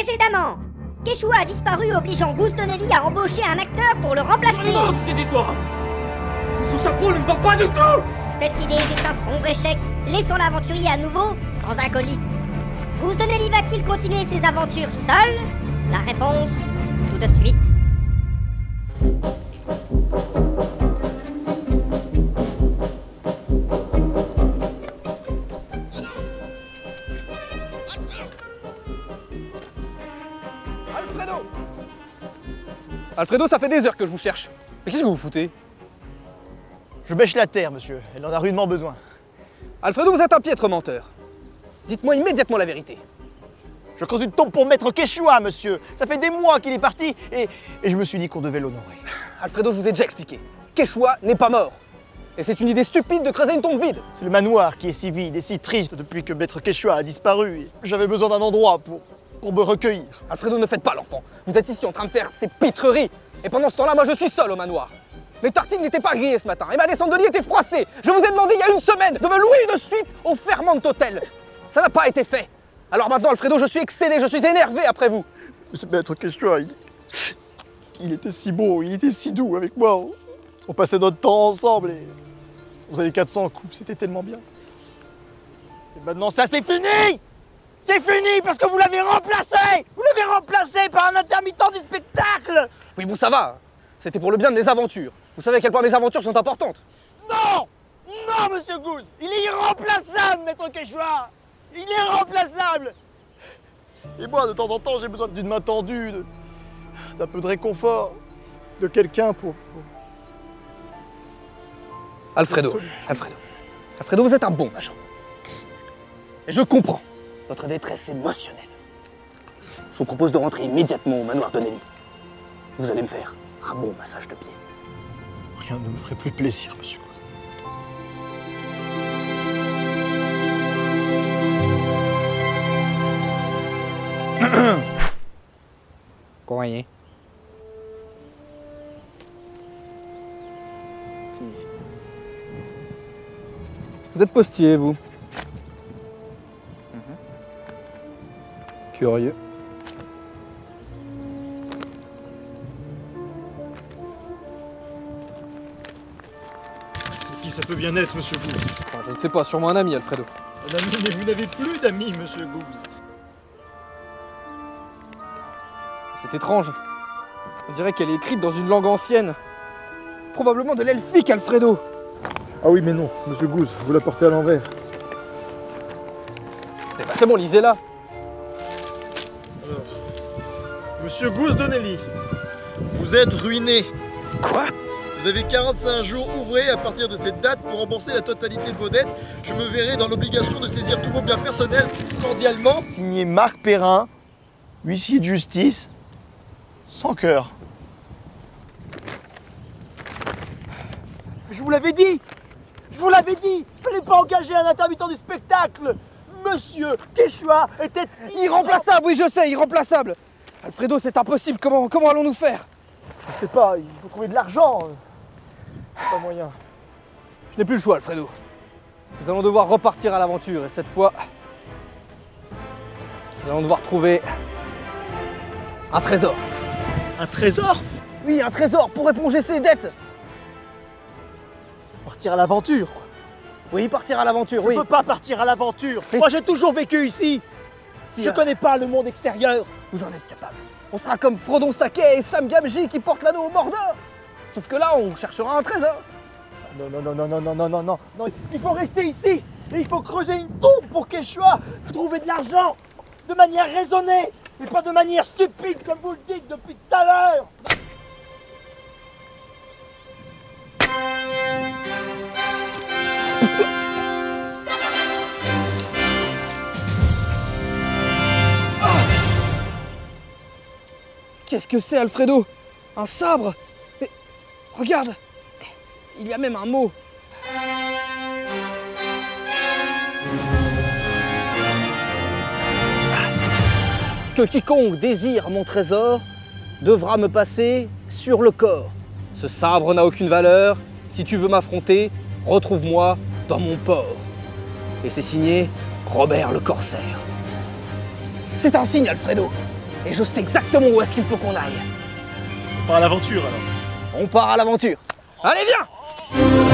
Précédemment, Quechua a disparu, obligeant Goose Donnelly à embaucher un acteur pour le remplacer. Non, cette histoire. Ce chapeau ne me va pas du tout. Cette idée est un sombre échec, laissant l'aventurier à nouveau sans acolyte. Goose Donnelly va-t-il continuer ses aventures seul? La réponse, tout de suite. Alfredo! Alfredo, ça fait des heures que je vous cherche. Mais qu'est-ce que vous foutez? Je bêche la terre, monsieur. Elle en a rudement besoin. Alfredo, vous êtes un piètre menteur. Dites-moi immédiatement la vérité. Je creuse une tombe pour Maître Quechua, monsieur. Ça fait des mois qu'il est parti et je me suis dit qu'on devait l'honorer. Alfredo, je vous ai déjà expliqué. Quechua n'est pas mort. Et c'est une idée stupide de creuser une tombe vide. C'est le manoir qui est si vide et si triste depuis que Maître Quechua a disparu. J'avais besoin d'un endroit pour me recueillir. Alfredo, ne faites pas l'enfant. Vous êtes ici en train de faire ces pitreries. Et pendant ce temps-là, moi, je suis seul au manoir. Mes tartines n'étaient pas grillées ce matin et ma descente de lit était froissée. Je vous ai demandé il y a une semaine de me louer une suite au Fairmont Hotel. Ça n'a pas été fait. Alors maintenant, Alfredo, je suis excédé, je suis énervé après vous. Ce Maître Quechua, il était si beau, il était si doux avec moi. On passait notre temps ensemble et on faisait les 400 coups, c'était tellement bien. Et maintenant, ça c'est fini! C'est fini parce que vous l'avez remplacé! Vous l'avez remplacé par un intermittent du spectacle! Oui, bon, ça va. C'était pour le bien de mes aventures. Vous savez à quel point mes aventures sont importantes. Non! Non, monsieur Goose! Il est irremplaçable, Maître Quechua! Il est irremplaçable! Et moi, de temps en temps, j'ai besoin d'une main tendue, d'un peu de réconfort, de quelqu'un pour... Alfredo, Alfredo, vous êtes un bon agent. Et je comprends votre détresse émotionnelle. Je vous propose de rentrer immédiatement au manoir Donnelly. Vous allez me faire un bon massage de pied. Rien ne me ferait plus plaisir, monsieur Goose. Combien? Vous êtes postier, vous. Curieux. C'est qui ça peut bien être, monsieur Goose? Enfin, je ne sais pas, sûrement un ami, Alfredo. Un ami, mais vous n'avez plus d'amis, monsieur Goose. C'est étrange. On dirait qu'elle est écrite dans une langue ancienne. Probablement de l'elfique, Alfredo. Ah oui, mais non, monsieur Goose, vous la portez à l'envers. Eh ben, c'est bon, lisez-la. Alors, monsieur Goose Donnelly, vous êtes ruiné. Quoi? Vous avez 45 jours ouvrés à partir de cette date pour rembourser la totalité de vos dettes. Je me verrai dans l'obligation de saisir tous vos biens personnels cordialement. Signé Marc Perrin, huissier de justice, sans cœur. Je vous l'avais dit! Je vous l'avais dit! Il fallait pas engager un intermittent du spectacle! Monsieur Quechua était Irremplaçable, oui, je sais, irremplaçable. Alfredo, c'est impossible. Comment allons-nous faire? Je sais pas, il faut trouver de l'argent. Pas moyen. Je n'ai plus le choix, Alfredo. Nous allons devoir repartir à l'aventure et cette fois, nous allons devoir trouver un trésor. Un trésor? Oui, un trésor pour éponger ses dettes. Partir à l'aventure, quoi. Oui, partir à l'aventure, oui. Je peux pas partir à l'aventure. Mais moi, j'ai toujours vécu ici. Je connais pas le monde extérieur. Vous en êtes capable. On sera comme Frodon Saké et Sam Gamgee qui portent l'anneau au Mordor. Sauf que là, on cherchera un trésor. Non. Il faut rester ici. Et il faut creuser une tombe pour Quechua. Trouver de l'argent. De manière raisonnée. Et pas de manière stupide comme vous le dites depuis tout à l'heure. Qu'est-ce que c'est, Alfredo? Un sabre? Mais regarde, il y a même un mot. Que quiconque désire mon trésor devra me passer sur le corps. Ce sabre n'a aucune valeur. Si tu veux m'affronter, retrouve-moi dans mon port. Et c'est signé Robert le Corsaire. C'est un signe, Alfredo. Et je sais exactement où est-ce qu'il faut qu'on aille. On part à l'aventure alors. On part à l'aventure. Allez, viens!